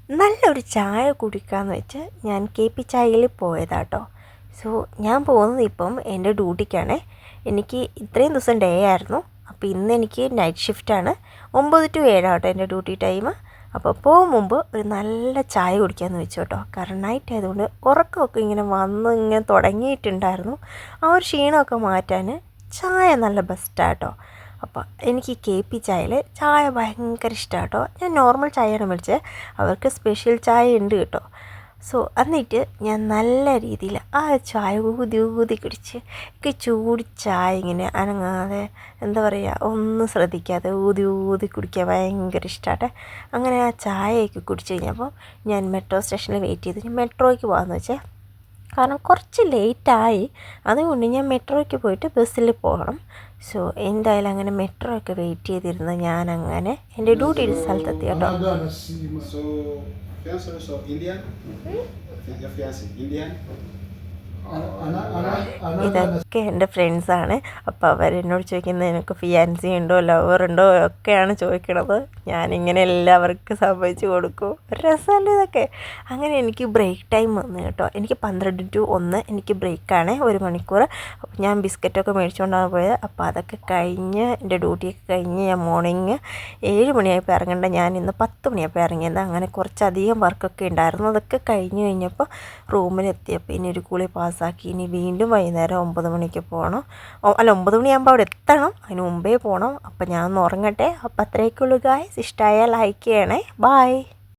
നല്ലൊരു ചായ കുടിക്കാമെന്ന് വെച്ച് ഞാൻ KP ചായയിൽ പോയതാട്ടോ. സോ ഞാൻ പോകുന്നത് ഇപ്പം എൻ്റെ ഡ്യൂട്ടിക്കാണ്. എനിക്ക് ഇത്രയും ദിവസം ഡേ ആയിരുന്നു. അപ്പോൾ ഇന്ന് എനിക്ക് നൈറ്റ് ഷിഫ്റ്റാണ്. 9 to 7 ആട്ടോ എൻ്റെ ഡ്യൂട്ടി ടൈം. അപ്പോൾ പോകും മുമ്പ് ഒരു നല്ല ചായ കുടിക്കാമെന്ന് വെച്ചു കേട്ടോ. കാരണം നൈറ്റ് ആയതുകൊണ്ട് ഉറക്കമൊക്കെ ഇങ്ങനെ തുടങ്ങിയിട്ടുണ്ടായിരുന്നു. ആ ഒരു ക്ഷീണമൊക്കെ മാറ്റാൻ ചായ നല്ല ബെസ്റ്റാട്ടോ. അപ്പോൾ എനിക്ക് KP ചായയിൽ ചായ ഭയങ്കര ഇഷ്ടമാണ് കേട്ടോ. ഞാൻ നോർമൽ ചായയാണ് മേടിച്ചത്, അവർക്ക് സ്പെഷ്യൽ ചായ ഉണ്ട് കേട്ടോ. സോ എന്നിട്ട് ഞാൻ നല്ല രീതിയിൽ ആ ചായ ഊതി കുടിച്ച്, എനിക്ക് ചൂട് ചായ ഇങ്ങനെ അനങ്ങാതെ എന്താ പറയുക ഒന്നും ശ്രദ്ധിക്കാതെ ഊതി കുടിക്കാൻ ഭയങ്കര ഇഷ്ടമാട്ടെ. അങ്ങനെ ആ ചായയൊക്കെ കുടിച്ച് കഴിഞ്ഞപ്പോൾ ഞാൻ മെട്രോ സ്റ്റേഷനിൽ വെയിറ്റ് ചെയ്ത് ഞാൻ മെട്രോയ്ക്ക് പോകാമെന്ന് വെച്ചേ. കാരണം കുറച്ച് ലേറ്റായി, അതുകൊണ്ട് ഞാൻ മെട്രോയ്ക്ക് പോയിട്ട് ബസ്സിൽ പോകണം. സോ എന്തായാലും അങ്ങനെ മെട്രോ ഒക്കെ വെയിറ്റ് ചെയ്തിരുന്ന ഞാൻ അങ്ങനെ എൻ്റെ ഡ്യൂട്ടിയുടെ സ്ഥലത്തെത്തി കേട്ടോ. ഇതൊക്കെ എൻ്റെ ഫ്രണ്ട്സാണ്. അപ്പോൾ അവരെന്നോട് ചോദിക്കുന്നത് നിനക്ക് ഫിയാൻസി ഉണ്ടോ ലവറുണ്ടോ ഒക്കെയാണ് ചോദിക്കണത്. ഞാനിങ്ങനെ എല്ലാവർക്കും സമ്മതിച്ച് കൊടുക്കും. ഒരു രസമല്ലേ ഇതൊക്കെ. അങ്ങനെ എനിക്ക് ബ്രേക്ക് ടൈം വന്നു കേട്ടോ. എനിക്ക് 12 to 1 എനിക്ക് ബ്രേക്കാണ്, 1 മണിക്കൂർ. അപ്പോൾ ഞാൻ ബിസ്ക്കറ്റൊക്കെ മേടിച്ചുകൊണ്ടാണ് പോയത്. അപ്പോൾ അതൊക്കെ കഴിഞ്ഞ് എൻ്റെ ഡ്യൂട്ടിയൊക്കെ കഴിഞ്ഞ് ഞാൻ മോർണിംഗ് 7 മണിയായപ്പോൾ ഇറങ്ങേണ്ട ഞാൻ ഇന്ന് 10 മണിയായപ്പോൾ ഇറങ്ങിയത്. അങ്ങനെ കുറച്ചധികം വർക്കൊക്കെ ഉണ്ടായിരുന്നു. അതൊക്കെ കഴിഞ്ഞ് കഴിഞ്ഞപ്പോൾ റൂമിലെത്തിയപ്പോൾ ഇനി ഒരു കുളി പാസ്സാക്കി ഇനി വീണ്ടും വൈകുന്നേരം 9 മണിക്ക് പോകണം. 9 മണിയാകുമ്പോൾ അവിടെ എത്തണം, അതിന് മുമ്പേ പോകണം. അപ്പോൾ ഞാൻ ഒന്ന് ഉറങ്ങട്ടെ. അപ്പോൾ അത്രയൊക്കെയുള്ളൂ ഗായ്സ്. ഇഷ്ടമായാൽ ലൈക്ക് ചെയ്യണേ. ബായ്.